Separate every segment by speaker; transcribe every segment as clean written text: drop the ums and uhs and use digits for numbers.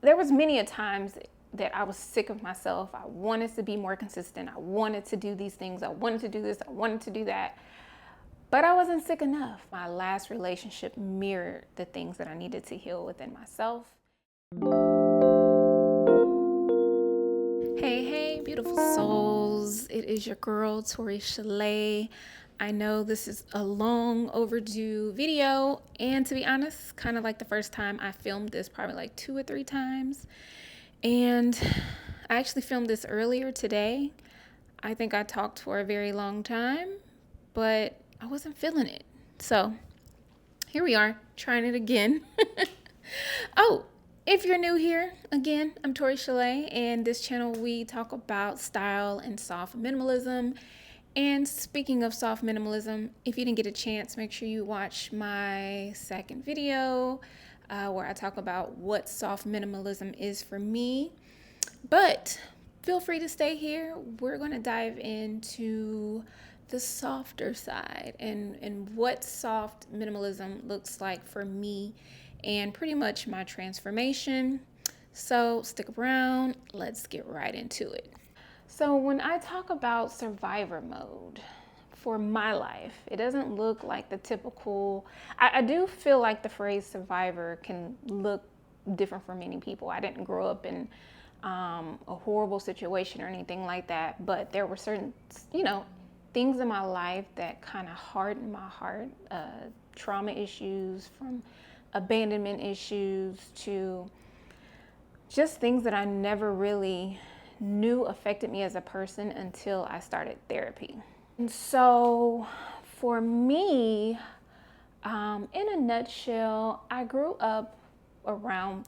Speaker 1: there was many a times that I was sick of myself. I wanted to be more consistent. I wanted to do these things. I wanted to do this. I wanted to do that. But I wasn't sick enough. My last relationship mirrored the things that I needed to heal within myself. Hey, hey, beautiful souls. It is your girl, Tori Chalet. I know this is a long overdue video, and to be honest, kind of like the first time I filmed this, probably like 2 or 3 times. And I actually filmed this earlier today. I think I talked for a very long time, but I wasn't feeling it. So here we are, trying it again. Oh, if you're new here, again, I'm Tori Chalet, and this channel we talk about style and soft minimalism. And speaking of soft minimalism, if you didn't get a chance, make sure you watch my second video where I talk about what soft minimalism is for me. But feel free to stay here. We're going to dive into the softer side and what soft minimalism looks like for me and pretty much my transformation. So stick around. Let's get right into it. So when I talk about survivor mode for my life, it doesn't look like the typical, I do feel like the phrase survivor can look different for many people. I didn't grow up in a horrible situation or anything like that, but there were certain, things in my life that kind of hardened my heart, trauma issues, from abandonment issues to just things that I never really knew affected me as a person until I started therapy. And so for me, in a nutshell, I grew up around,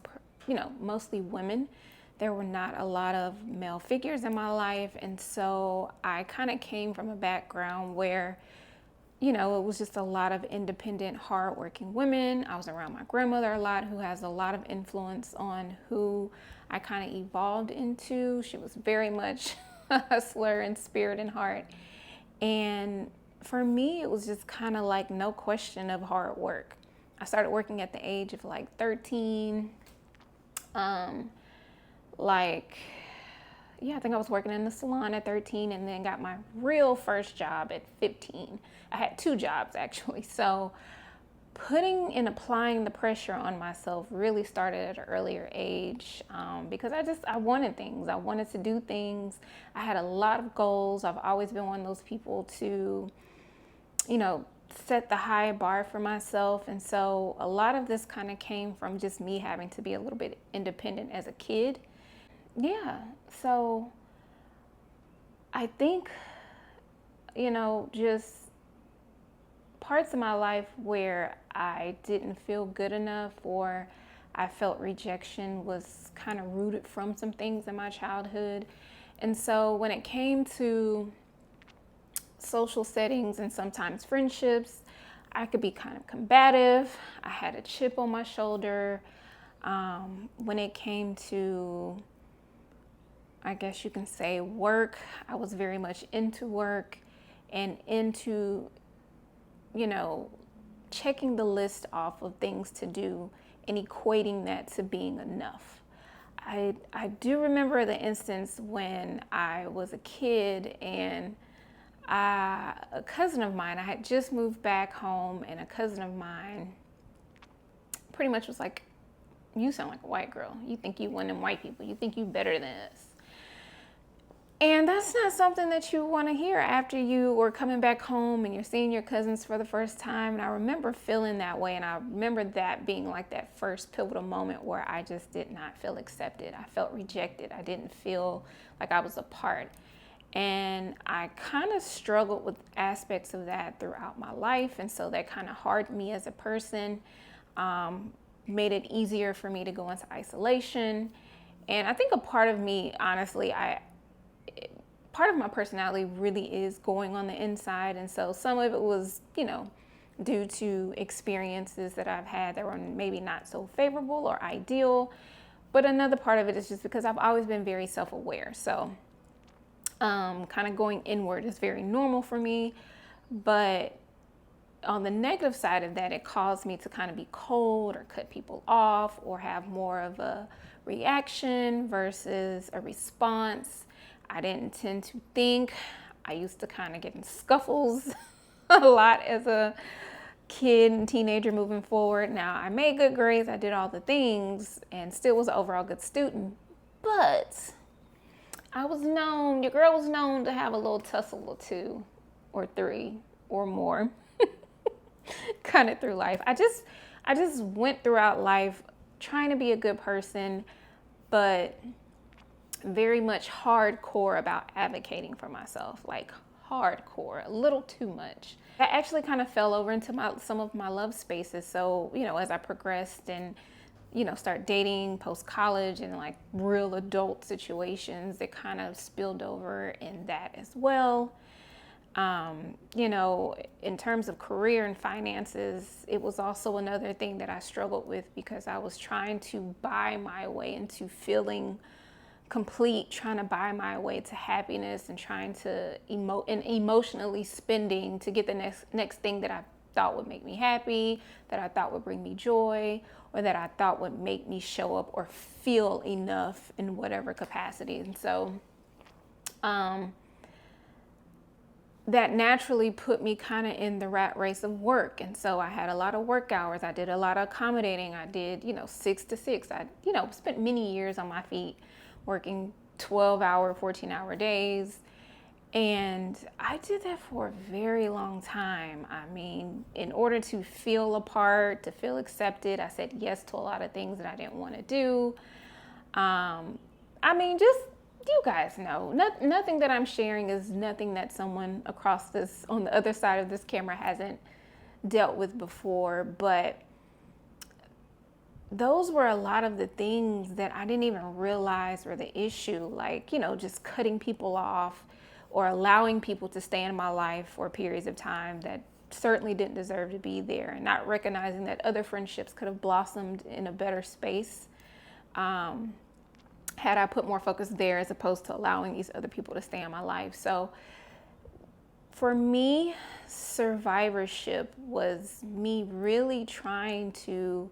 Speaker 1: mostly women. There were not a lot of male figures in my life. And so I kind of came from a background where, it was just a lot of independent, hardworking women. I was around my grandmother a lot, who has a lot of influence on who I kind of evolved into. She was very much a hustler in spirit and heart. And for me, it was just kind of like no question of hard work. I started working at the age of like 13. I think I was working in the salon at 13 and then got my real first job at 15. I had 2 jobs actually. So putting and applying the pressure on myself really started at an earlier age because I wanted things. I wanted to do things. I had a lot of goals. I've always been one of those people to, set the high bar for myself. And so a lot of this kind of came from just me having to be a little bit independent as a kid. Yeah, so I think, just parts of my life where I didn't feel good enough or I felt rejection was kind of rooted from some things in my childhood. And so when it came to social settings and sometimes friendships, I could be kind of combative. I had a chip on my shoulder. When it came to, I guess you can say, work, I was very much into work and into, checking the list off of things to do and equating that to being enough. I do remember the instance when I was a kid and a cousin of mine, I had just moved back home, and a cousin of mine pretty much was like, "You sound like a white girl. You think you one of them white people. You think you better than us." And that's not something that you want to hear after you were coming back home and you're seeing your cousins for the first time. And I remember feeling that way. And I remember that being like that first pivotal moment where I just did not feel accepted. I felt rejected. I didn't feel like I was a part. And I kind of struggled with aspects of that throughout my life. And so that kind of hardened me as a person, made it easier for me to go into isolation. And I think a part of me, honestly, part of my personality really is going on the inside. And so some of it was, due to experiences that I've had that were maybe not so favorable or ideal. But another part of it is just because I've always been very self-aware. So kind of going inward is very normal for me. But on the negative side of that, it caused me to kind of be cold or cut people off or have more of a reaction versus a response. I didn't tend to think. I used to kind of get in scuffles a lot as a kid and teenager moving forward. Now, I made good grades, I did all the things, and still was an overall good student. But your girl was known to have a little tussle or two or three or more kind of through life. I just went throughout life trying to be a good person, but very much hardcore about advocating for myself, like hardcore, a little too much. I actually kind of fell over into some of my love spaces. So, as I progressed and, start dating post-college and like real adult situations, it kind of spilled over in that as well. In terms of career and finances, it was also another thing that I struggled with because I was trying to buy my way into feeling complete, trying to buy my way to happiness and trying to emotionally spending to get the next thing that I thought would make me happy, that I thought would bring me joy, or that I thought would make me show up or feel enough in whatever capacity. And so that naturally put me kind of in the rat race of work. And so I had a lot of work hours. I did a lot of accommodating. I did, 6 to 6. I, spent many years on my feet working 12-hour, 14-hour days. And I did that for a very long time. I mean, in order to feel a part, to feel accepted, I said yes to a lot of things that I didn't want to do. Just, you guys know, nothing that I'm sharing is nothing that someone across this, on the other side of this camera, hasn't dealt with before. But those were a lot of the things that I didn't even realize were the issue, like, just cutting people off or allowing people to stay in my life for periods of time that certainly didn't deserve to be there, and not recognizing that other friendships could have blossomed in a better space had I put more focus there as opposed to allowing these other people to stay in my life. So for me, survivorship was me really trying to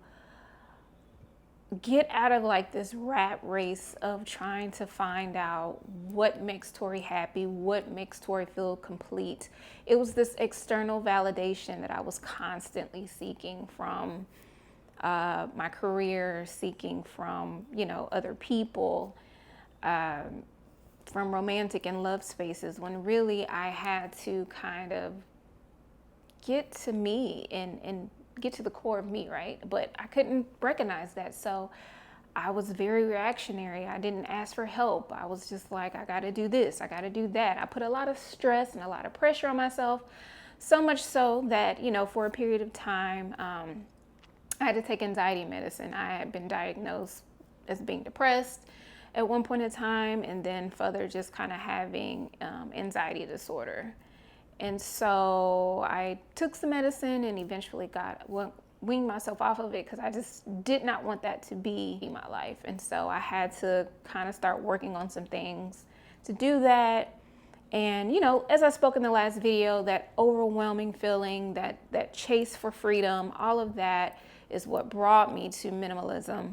Speaker 1: get out of like this rat race of trying to find out what makes Tori happy, what makes Tori feel complete. It was this external validation that I was constantly seeking from my career, seeking from, other people, from romantic and love spaces, when really I had to kind of get to me and get to the core of me, right? But I couldn't recognize that. So I was very reactionary. I didn't ask for help. I was just like, I got to do this, I got to do that. I put a lot of stress and a lot of pressure on myself, so much so that, for a period of time, I had to take anxiety medicine. I had been diagnosed as being depressed at one point in time, and then further just kind of having anxiety disorder. And so I took some medicine and eventually weaned myself off of it because I just did not want that to be my life. And so I had to kind of start working on some things to do that. And, as I spoke in the last video, that overwhelming feeling, that chase for freedom, all of that is what brought me to minimalism.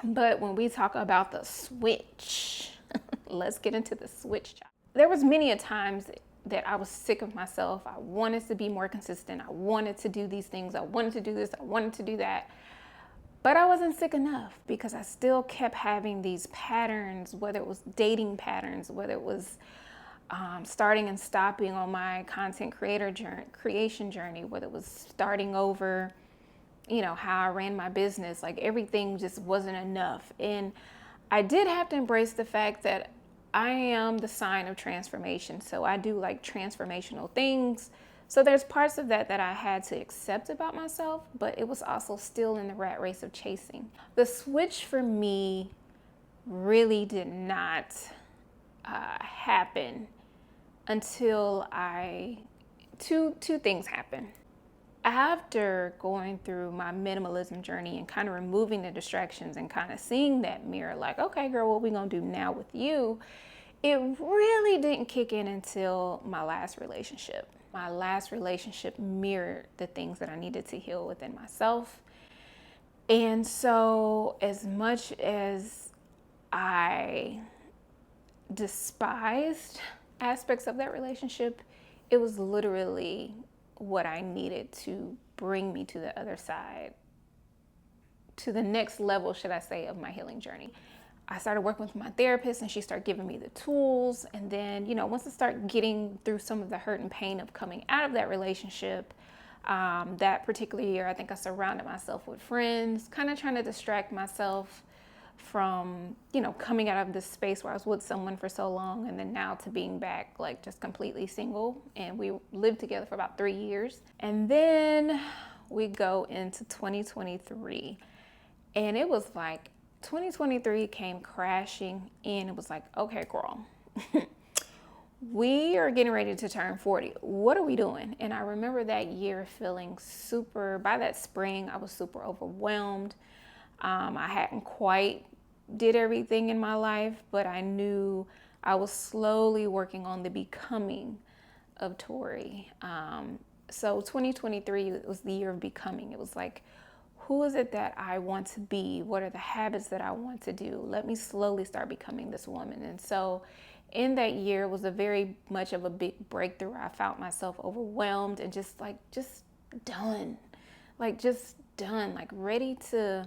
Speaker 1: But when we talk about the switch, let's get into the switch. There was many a times that I was sick of myself. I wanted to be more consistent. I wanted to do these things. I wanted to do this. I wanted to do that. But I wasn't sick enough because I still kept having these patterns, whether it was dating patterns, whether it was starting and stopping on my content creation journey, whether it was starting over, how I ran my business. Like, everything just wasn't enough. And I did have to embrace the fact that I am the sign of transformation. So I do like transformational things. So there's parts of that I had to accept about myself, but it was also still in the rat race of chasing. The switch for me really did not happen until two things happened. After going through my minimalism journey and kind of removing the distractions and kind of seeing that mirror, like, okay, girl, what we gonna do now with you? It really didn't kick in until my last relationship. My last relationship mirrored the things that I needed to heal within myself. And so, as much as I despised aspects of that relationship, it was literally what I needed to bring me to the other side, to the next level, should I say, of my healing journey. I started working with my therapist and she started giving me the tools. And then, once I start getting through some of the hurt and pain of coming out of that relationship, that particular year, I think I surrounded myself with friends, kind of trying to distract myself from, coming out of this space where I was with someone for so long and then now to being back, like, just completely single. And we lived together for about 3 years. And then we go into 2023. And it was like 2023 came crashing in. It was like, okay, girl, we are getting ready to turn 40. What are we doing? And I remember that year feeling by that spring, I was super overwhelmed. I hadn't quite did everything in my life, but I knew I was slowly working on the becoming of Tori. So 2023 was the year of becoming. It was like, who is it that I want to be? What are the habits that I want to do? Let me slowly start becoming this woman. And so in that year was a very much of a big breakthrough. I found myself overwhelmed and just done, like ready to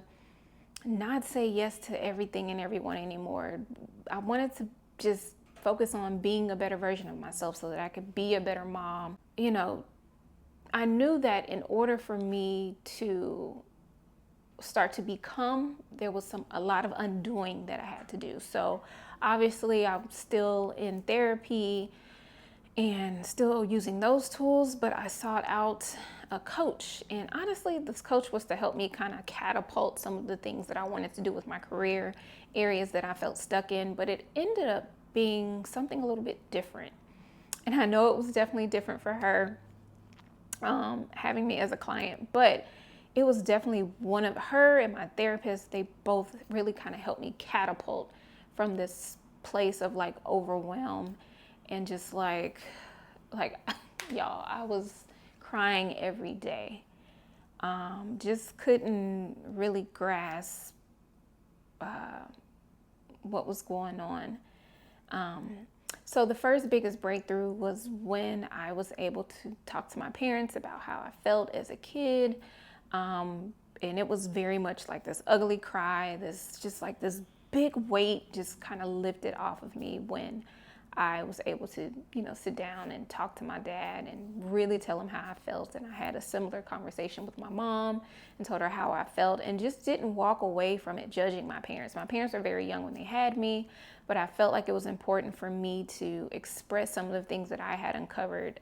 Speaker 1: not say yes to everything and everyone anymore. I wanted to just focus on being a better version of myself so that I could be a better mom. I knew that in order for me to start to become, there was a lot of undoing that I had to do. So obviously I'm still in therapy and still using those tools, but I sought out a coach. And honestly, this coach was to help me kind of catapult some of the things that I wanted to do with my career, areas that I felt stuck in, but it ended up being something a little bit different. And I know it was definitely different for her, having me as a client, but it was definitely one of her and my therapist. They both really kind of helped me catapult from this place of like overwhelm and just like y'all, I was crying every day. Just couldn't really grasp what was going on. So the first biggest breakthrough was when I was able to talk to my parents about how I felt as a kid. And it was very much like this ugly cry, this big weight just kind of lifted off of me when I was able to, sit down and talk to my dad and really tell him how I felt. And I had a similar conversation with my mom and told her how I felt and just didn't walk away from it judging my parents. My parents were very young when they had me, but I felt like it was important for me to express some of the things that I had uncovered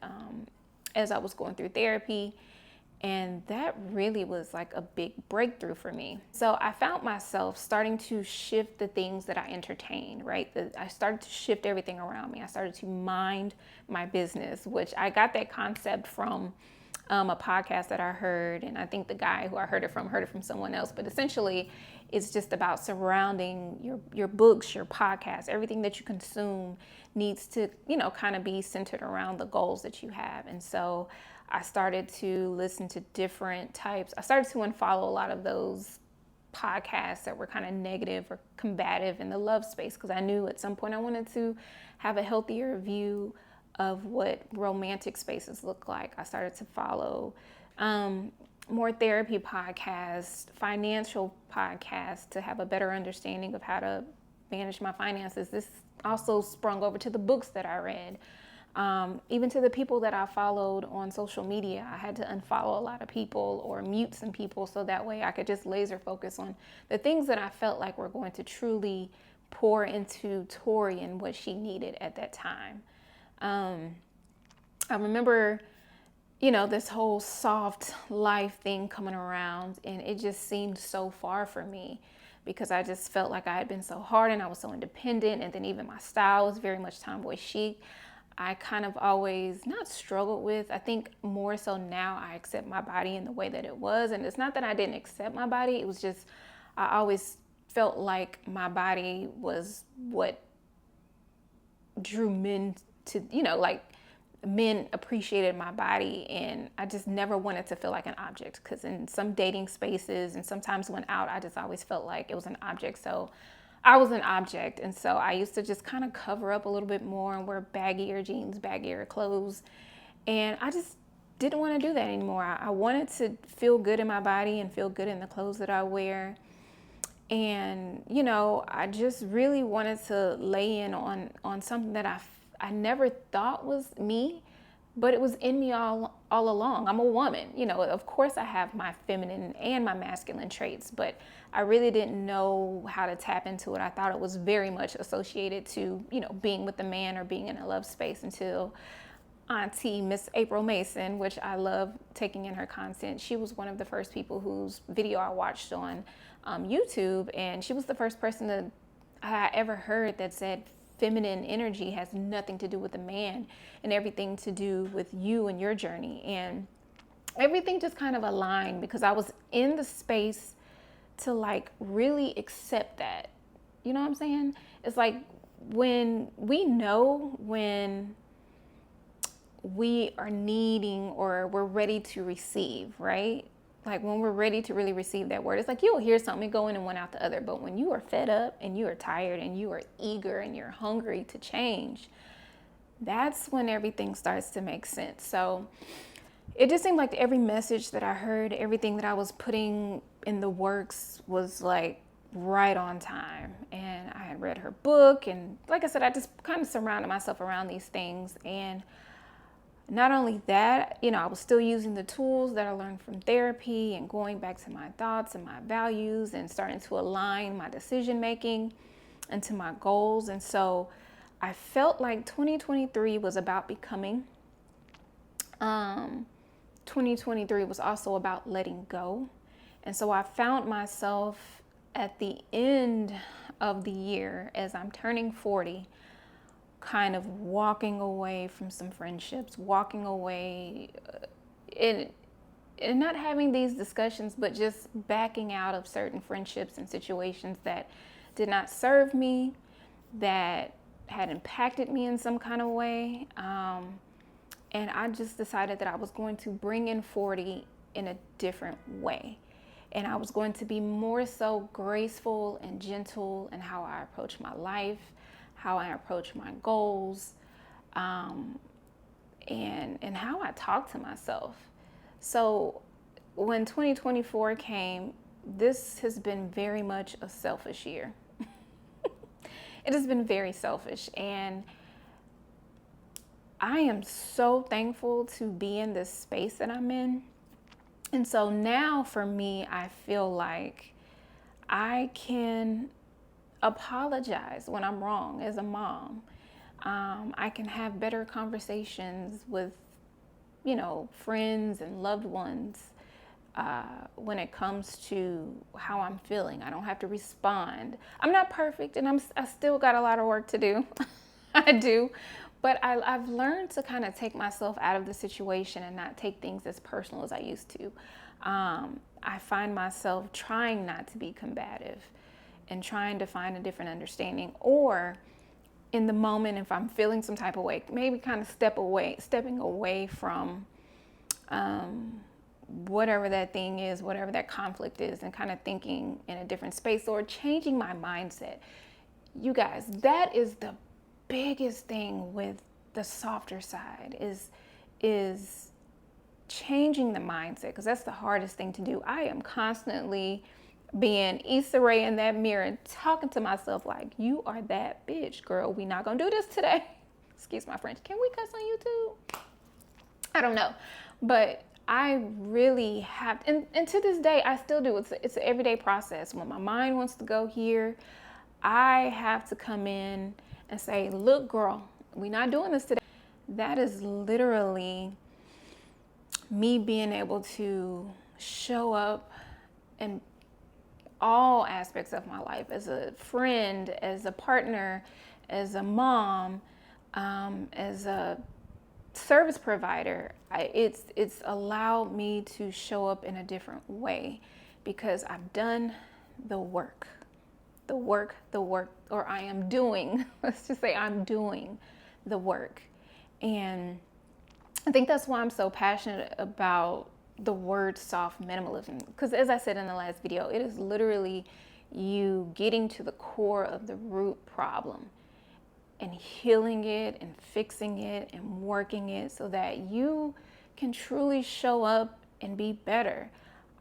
Speaker 1: as I was going through therapy. And that really was like a big breakthrough for me. So I found myself starting to shift the things that I entertained, right? I started to shift everything around me. I started to mind my business, which I got that concept from a podcast that I heard. And I think the guy who I heard it from someone else. But essentially, it's just about surrounding your books, your podcasts, everything that you consume needs to, kind of be centered around the goals that you have. And so I started to listen to different types. I started to unfollow a lot of those podcasts that were kind of negative or combative in the love space because I knew at some point I wanted to have a healthier view of what romantic spaces look like. I started to follow more therapy podcasts, financial podcasts to have a better understanding of how to manage my finances. This also sprung over to the books that I read. Even to the people that I followed on social media, I had to unfollow a lot of people or mute some people so that way I could just laser focus on the things that I felt like were going to truly pour into Tori and what she needed at that time. I remember, this whole soft life thing coming around, and it just seemed so far from me because I just felt like I had been so hard and I was so independent, and then even my style was very much tomboy chic. I kind of always not struggled with. I think more so now I accept my body in the way that it was. And it's not that I didn't accept my body. It was just I always felt like my body was what drew men to, men appreciated my body, and I just never wanted to feel like an object, because in some dating spaces and sometimes when out, I just always felt like it was an object. So I was an object. And so I used to just kind of cover up a little bit more and wear baggier jeans, baggier clothes. And I just didn't want to do that anymore. I wanted to feel good in my body and feel good in the clothes that I wear. And, you know, I just really wanted to lay in on something that I never thought was me, but it was in me all along. I'm a woman, you know, of course I have my feminine and my masculine traits, but I really didn't know how to tap into it. I thought it was very much associated to, you know, being with a man or being in a love space, until Auntie Miss April Mason, which I love taking in her content. She was one of the first people whose video I watched on YouTube, and she was the first person that I ever heard that said feminine energy has nothing to do with a man and everything to do with you and your journey. And everything just kind of aligned because I was in the space to like really accept that. You know what I'm saying? It's like when we know when we are needing or we're ready to receive, right? Like when we're ready to really receive that word, it's like you'll hear something go in and one out the other. But when you are fed up and you are tired and you are eager and you're hungry to change, that's when everything starts to make sense. So it just seemed like every message that I heard, everything that I was putting in the works was like right on time. And I had read her book. And like I said, I just kind of surrounded myself around these things. And not only that, you know, I was still using the tools that I learned from therapy and going back to my thoughts and my values and starting to align my decision making into my goals. And so I felt like 2023 was about becoming. 2023 was also about letting go. And so I found myself at the end of the year, as I'm turning 40, kind of walking away from some friendships, walking away and not having these discussions, but just backing out of certain friendships and situations that did not serve me, that had impacted me in some kind of way. And I just decided that I was going to bring in 40 in a different way. And I was going to be more so graceful and gentle in how I approach my life, how I approach my goals, and how I talk to myself. So when 2024 came, this has been very much a selfish year. It has been very selfish, and I am so thankful to be in this space that I'm in. And so now for me, I feel like I can apologize when I'm wrong as a mom. I can have better conversations with, you know, friends and loved ones when it comes to how I'm feeling. I don't have to respond. I'm not perfect, and I still got a lot of work to do. I do. But I've learned to kind of take myself out of the situation and not take things as personal as I used to. I find myself trying not to be combative and trying to find a different understanding, or in the moment, if I'm feeling some type of way, maybe kind of stepping away from whatever that thing is, whatever that conflict is, and kind of thinking in a different space or changing my mindset. You guys, that is the biggest thing with the softer side is changing the mindset, because that's the hardest thing to do. I am constantly being Issa Rae in that mirror and talking to myself like, you are that bitch, girl. We not gonna do this today. Excuse my French. Can we cuss on YouTube? I don't know. But I really have, and to this day, I still do. It's an everyday process. When my mind wants to go here, I have to come in and say, look, girl, we're not doing this today. That is literally me being able to show up in all aspects of my life, as a friend, as a partner, as a mom, as a service provider. It's allowed me to show up in a different way because I've done the work, or I am doing, let's just say I'm doing the work. And I think that's why I'm so passionate about the word soft minimalism. Because as I said in the last video, it is literally you getting to the core of the root problem and healing it and fixing it and working it so that you can truly show up and be better.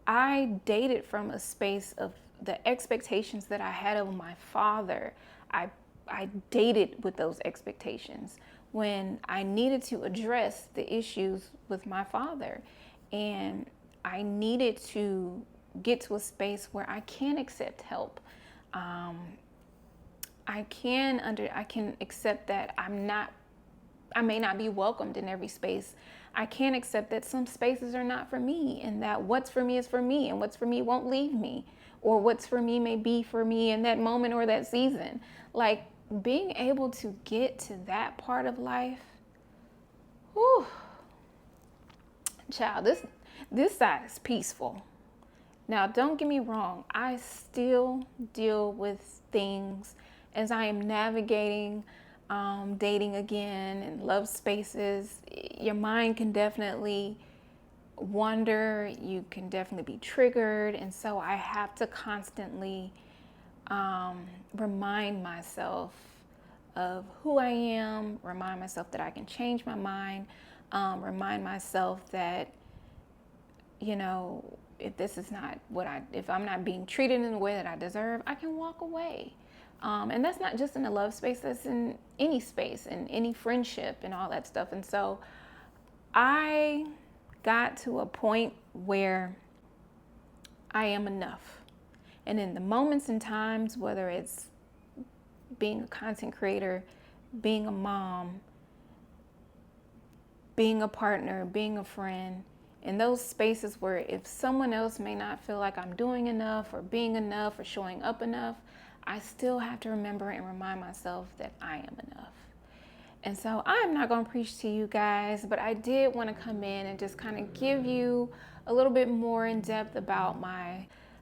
Speaker 1: I dated from a space of the expectations that I had of my father. I dated with those expectations when I needed to address the issues with my father. And I needed to get to a space where I can accept help. I can accept that I may not be welcomed in every space. I can accept that some spaces are not for me, and that what's for me is for me, and what's for me won't leave me, or what's for me may be for me in that moment or that season. Like being able to get to that part of life, whew, child, this side is peaceful. Now, don't get me wrong, I still deal with things as I am navigating dating again and love spaces. Your mind can definitely wander, you can definitely be triggered, and so I have to constantly remind myself of who I am, remind myself that I can change my mind, remind myself that, you know, if this is not if I'm not being treated in the way that I deserve, I can walk away. And that's not just in the love space, that's in any space, in any friendship and all that stuff. And so I got to a point where I am enough. And in the moments and times, whether it's being a content creator, being a mom, being a partner, being a friend, in those spaces where if someone else may not feel like I'm doing enough or being enough or showing up enough, I still have to remember and remind myself that I am enough. And so I'm not going to preach to you guys, but I did want to come in and just kind of give you a little bit more in depth about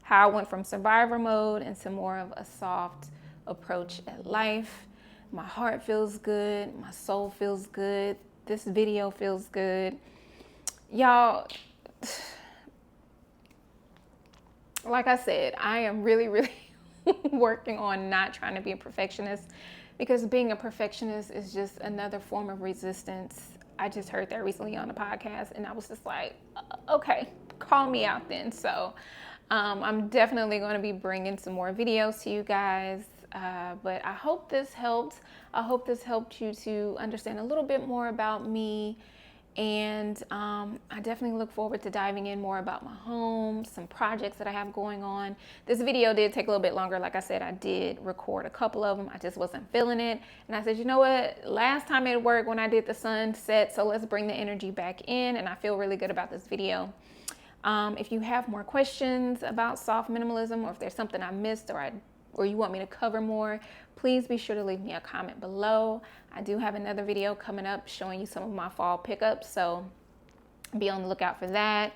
Speaker 1: how I went from survivor mode into more of a soft approach at life. My heart feels good. My soul feels good. This video feels good. Y'all, like I said, I am really working on not trying to be a perfectionist, because being a perfectionist is just another form of resistance. I just heard that recently on a podcast, and I was just like, okay, call me out then. So I'm definitely going to be bringing some more videos to you guys. But I hope this helped. I hope this helped you to understand a little bit more about me. And I definitely look forward to diving in more about my home, some projects that I have going on. This video did take a little bit longer. Like I said, I did record a couple of them. I just wasn't feeling it. And I said, you know what? Last time it worked when I did the sunset, so let's bring the energy back in. And I feel really good about this video. If you have more questions about soft minimalism, or if there's something I missed or you want me to cover more, please be sure to leave me a comment below. I do have another video coming up showing you some of my fall pickups, so be on the lookout for that.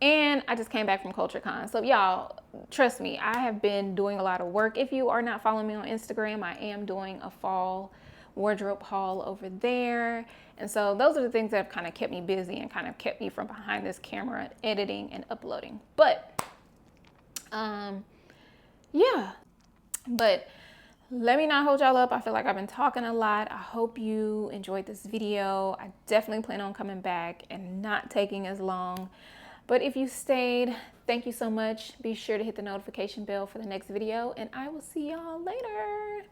Speaker 1: And I just came back from CultureCon. So y'all, trust me, I have been doing a lot of work. If you are not following me on Instagram, I am doing a fall wardrobe haul over there. And so those are the things that have kind of kept me busy and kind of kept me from behind this camera, editing and uploading. But yeah. But let me not hold y'all up. I feel like I've been talking a lot. I hope you enjoyed this video. I definitely plan on coming back and not taking as long. But if you stayed, thank you so much. Be sure to hit the notification bell for the next video, and I will see y'all later.